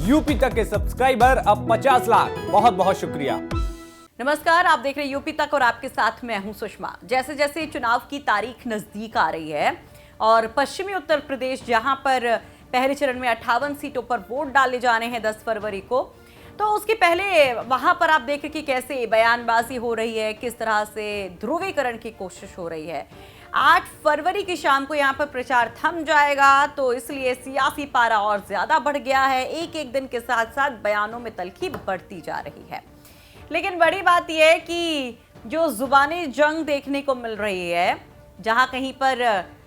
UP तक के subscriber अब 50 लाख। बहुत बहुत शुक्रिया। नमस्कार, आप देख रहे हैं यूपी तक और आपके साथ मैं हूं सुषमा। जैसे जैसे चुनाव की तारीख नजदीक आ रही है और पश्चिमी उत्तर प्रदेश जहां पर पहले चरण में 58 सीटों पर वोट डाले जाने हैं 10 फरवरी को, तो उसके पहले वहां पर आप देख रहे कि कैसे बयानबाजी हो रही है, किस तरह से ध्रुवीकरण की कोशिश हो रही है। 8 फरवरी की शाम को यहां पर प्रचार थम जाएगा, तो इसलिए सियासी पारा और ज्यादा बढ़ गया है। एक एक दिन के साथ साथ बयानों में तल्खी बढ़ती जा रही है। लेकिन बड़ी बात यह है कि जो जुबानी जंग देखने को मिल रही है, जहां कहीं पर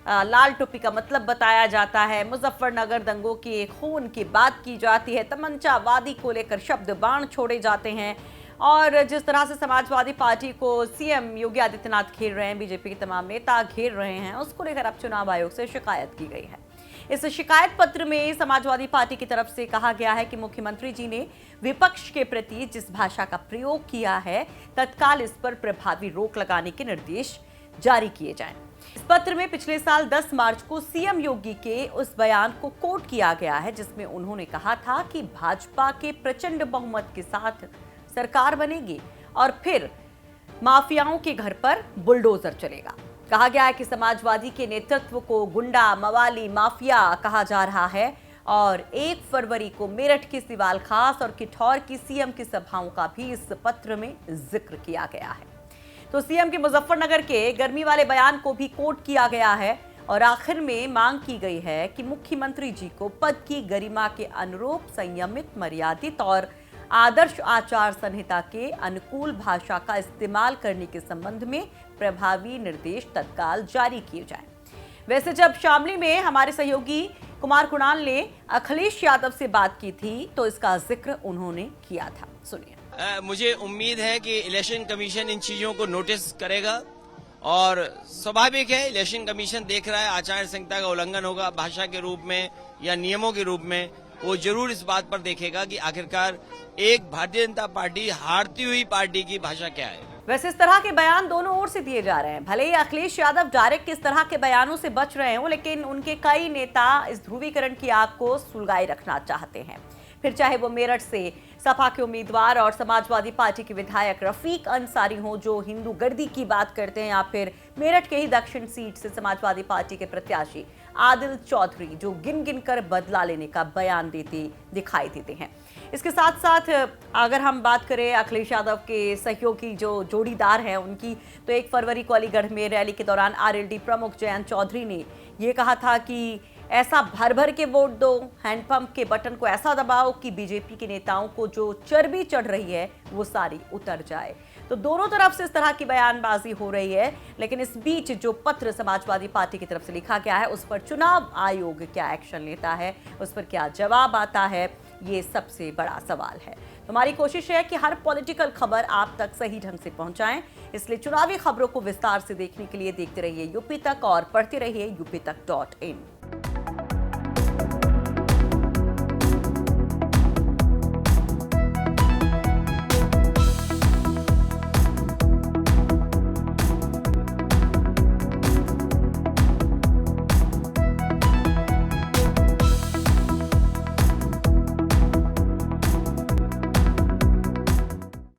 लाल टोपी का मतलब बताया जाता है, मुजफ्फरनगर दंगों की खून की बात की जाती है, तमंचावादी को लेकर शब्द बाण छोड़े जाते हैं, और जिस तरह से समाजवादी पार्टी को सीएम योगी आदित्यनाथ घेर रहे हैं, बीजेपी के तमाम नेता घेर रहे हैं, उसको लेकर अब चुनाव आयोग से शिकायत की गई है। इस शिकायत पत्र में समाजवादी पार्टी की तरफ से कहा गया है कि मुख्यमंत्री जी ने विपक्ष के प्रति जिस भाषा का प्रयोग किया है, तत्काल इस पर प्रभावी रोक लगाने के निर्देश जारी किए जाएं। इस पत्र में पिछले साल 10 मार्च को सीएम योगी के उस बयान को कोट किया गया है, जिसमें उन्होंने कहा था कि भाजपा के प्रचंड बहुमत के साथ सरकार बनेगी और फिर माफियाओं के घर पर बुलडोजर चलेगा। कहा गया है कि समाजवादी के नेतृत्व को गुंडा, मवाली, माफिया कहा जा रहा है, और 1 फरवरी को मेरठ की सिवाल खास और किठौर की सीएम की सभाओं का भी इस पत्र में जिक्र किया गया है। तो सीएम के मुजफ्फरनगर के गर्मी वाले बयान को भी कोट किया गया है और आखिर में मांग की गई है कि मुख्यमंत्री जी को पद की गरिमा के अनुरूप संयमित, मर्यादित और आदर्श आचार संहिता के अनुकूल भाषा का इस्तेमाल करने के संबंध में प्रभावी निर्देश तत्काल जारी किए जाएं। वैसे जब शामली में हमारे सहयोगी कुमार कुणाल ने अखिलेश यादव से बात की थी, तो इसका जिक्र उन्होंने किया था। सुनिए। मुझे उम्मीद है कि इलेक्शन कमीशन इन चीजों को नोटिस करेगा और स्वाभाविक है, इलेक्शन कमीशन देख रहा है आचार संहिता का उल्लंघन होगा भाषा के रूप में या नियमों के रूप में, वो जरूर इस बात पर देखेगा कि आखिरकार एक भारतीय जनता पार्टी हारती हुई पार्टी की भाषा क्या है। वैसे इस तरह के बयान दोनों ओर से दिए जा रहे हैं। भले ही अखिलेश यादव डायरेक्ट इस तरह के बयानों से बच रहे हों, लेकिन उनके कई नेता इस ध्रुवीकरण की आग को सुलगाए रखना चाहते हैं। फिर चाहे वो मेरठ से सपा के उम्मीदवार और समाजवादी पार्टी के विधायक रफीक अंसारी हो, जो हिंदू गर्दी की बात करते हैं, या फिर मेरठ के ही दक्षिण सीट से समाजवादी पार्टी के प्रत्याशी आदिल चौधरी, जो गिन गिन कर बदला लेने का बयान देते दिखाई देते हैं। इसके साथ साथ अगर हम बात करें अखिलेश यादव के सहयोगी जो जोड़ीदार हैं उनकी, तो 1 फरवरी को अलीगढ़ में रैली के दौरान आरएलडी प्रमुख जयंत चौधरी ने ये कहा था कि ऐसा भर भर के वोट दो, हैंडपंप के बटन को ऐसा दबाओ कि बीजेपी के नेताओं को जो चर्बी चढ़ रही है वो सारी उतर जाए। तो दोनों तरफ से इस तरह की बयानबाजी हो रही है, लेकिन इस बीच जो पत्र समाजवादी पार्टी की तरफ से लिखा गया है, उस पर चुनाव आयोग क्या एक्शन लेता है, उस पर क्या जवाब आता है, ये सबसे बड़ा सवाल है। हमारी कोशिश है कि हर पॉलिटिकल खबर आप तक सही ढंग से पहुंचाएं, इसलिए चुनावी खबरों को विस्तार से देखने के लिए देखते रहिए यूपी तक और पढ़ते रहिए UP तक.in।